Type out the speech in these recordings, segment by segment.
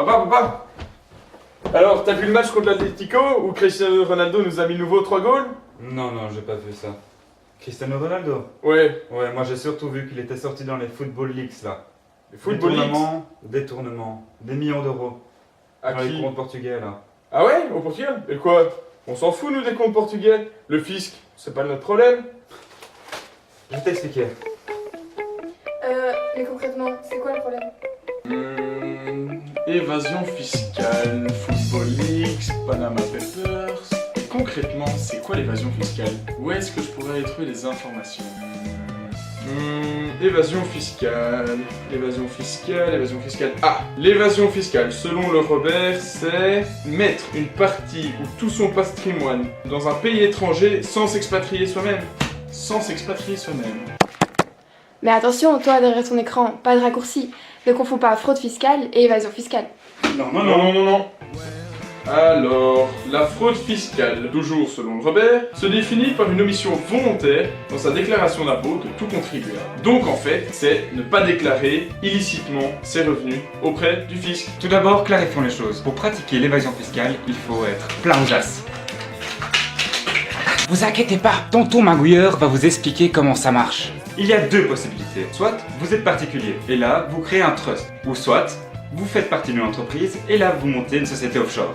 Papa! Alors, t'as vu le match contre l'Atlético où Cristiano Ronaldo nous a mis nouveau 3 goals? Non, j'ai pas vu ça. Cristiano Ronaldo? Ouais. Ouais, moi j'ai surtout vu qu'il était sorti dans les Football Leagues là. Les Football Leagues? Détournements, des millions d'euros. À Dans qui? les comptes portugais là. Ah ouais? Au Portugal? Et quoi? On s'en fout nous des comptes portugais. Le fisc, c'est pas notre problème. Je vais t'expliquer. Mais concrètement, c'est quoi le problème? Évasion fiscale, Football Leaks, Panama Papers. Et concrètement, c'est quoi l'évasion fiscale? Où est-ce que je pourrais y trouver des informations? Évasion fiscale. Ah, l'évasion fiscale, selon le Robert, c'est mettre une partie ou tout son patrimoine dans un pays étranger sans s'expatrier soi-même. Mais attention, toi derrière ton écran, pas de raccourci. Ne confonds pas fraude fiscale et évasion fiscale. Non. Alors, la fraude fiscale, toujours selon le Robert, se définit par une omission volontaire dans sa déclaration d'impôt de tout contribuable. Donc en fait, c'est ne pas déclarer illicitement ses revenus auprès du fisc. Tout d'abord, clarifions les choses. Pour pratiquer l'évasion fiscale, il faut être plein aux as. Vous inquiétez pas, tonton Magouilleur va vous expliquer comment ça marche. Il y a deux possibilités. Soit vous êtes particulier et là vous créez un trust. Ou soit vous faites partie d'une entreprise et là vous montez une société offshore.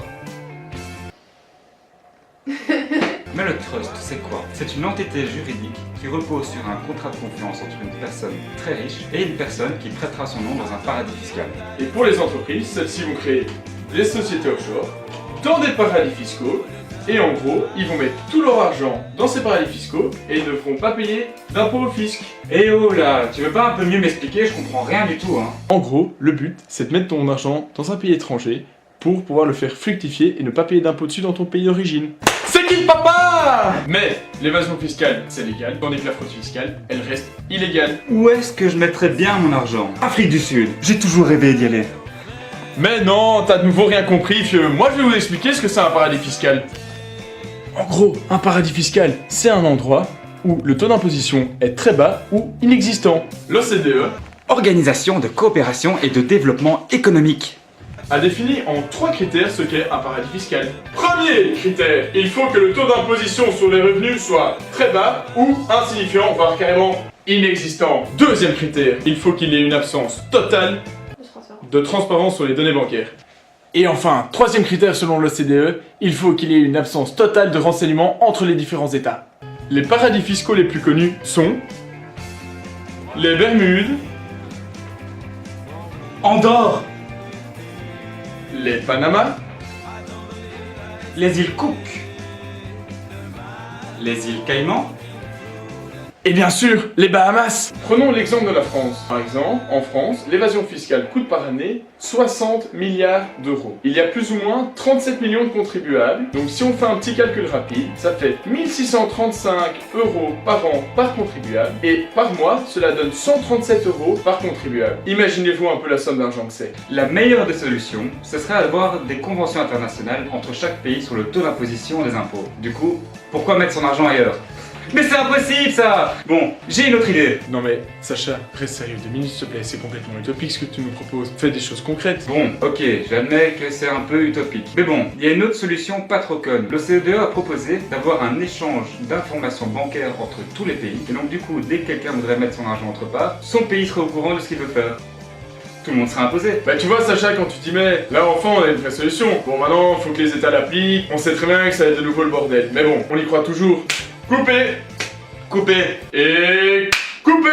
Mais le trust, c'est quoi? C'est une entité juridique qui repose sur un contrat de confiance entre une personne très riche et une personne qui prêtera son nom dans un paradis fiscal. Et pour les entreprises, celles-ci vont créer des sociétés offshore dans des paradis fiscaux. Et en gros, ils vont mettre tout leur argent dans ces paradis fiscaux et ils ne feront pas payer d'impôts au fisc. Eh oh là, tu veux pas un peu mieux m'expliquer? Je comprends rien du tout hein. En gros, le but, c'est de mettre ton argent dans un pays étranger pour pouvoir le faire fructifier et ne pas payer d'impôts dessus dans ton pays d'origine. C'est qui le papa? Mais l'évasion fiscale, c'est légal, tandis que la fraude fiscale, elle reste illégale. Où est-ce que je mettrais bien mon argent? Afrique du Sud, j'ai toujours rêvé d'y aller. Mais non, t'as de nouveau rien compris, vieux. Moi, je vais vous expliquer ce que c'est un paradis fiscal. En gros, un paradis fiscal, c'est un endroit où le taux d'imposition est très bas ou inexistant. L'OCDE Organisation de coopération et de développement économique. a défini en 3 critères ce qu'est un paradis fiscal. Premier critère, il faut que le taux d'imposition sur les revenus soit très bas ou insignifiant, voire carrément inexistant. Deuxième critère, il faut qu'il y ait une absence totale de transparence sur les données bancaires. Et enfin, troisième critère selon l'OCDE, il faut qu'il y ait une absence totale de renseignements entre les différents États. Les paradis fiscaux les plus connus sont les Bermudes, Andorre, les Panama, les îles Cook, les îles Caïmans, et bien sûr, les Bahamas. Prenons l'exemple de la France. Par exemple, en France, l'évasion fiscale coûte par année 60 milliards d'euros. Il y a plus ou moins 37 millions de contribuables. Donc si on fait un petit calcul rapide, ça fait 1635 euros par an par contribuable. Et par mois, cela donne 137 euros par contribuable. Imaginez-vous un peu la somme d'argent que c'est. La meilleure des solutions, ce serait d'avoir des conventions internationales entre chaque pays sur le taux d'imposition des impôts. Du coup, pourquoi mettre son argent ailleurs? Mais c'est impossible ça! Bon, j'ai une autre idée. Non mais, Sacha, reste sérieux 2 minutes s'il te plaît, c'est complètement utopique ce que tu nous proposes. Fais des choses concrètes. Bon, ok, j'admets que c'est un peu utopique. Mais bon, il y a une autre solution pas trop conne. L'OCDE a proposé d'avoir un échange d'informations bancaires entre tous les pays. Et donc du coup, dès que quelqu'un voudrait mettre son argent autre part, son pays serait au courant de ce qu'il veut faire. Tout le monde serait imposé. Bah tu vois Sacha, quand tu t'y mets, là enfin on a une vraie solution. Bon maintenant, faut que les États l'appliquent, on sait très bien que ça va être de nouveau le bordel. Mais bon, on y croit toujours. Coupez! Coupé! Et... coupez!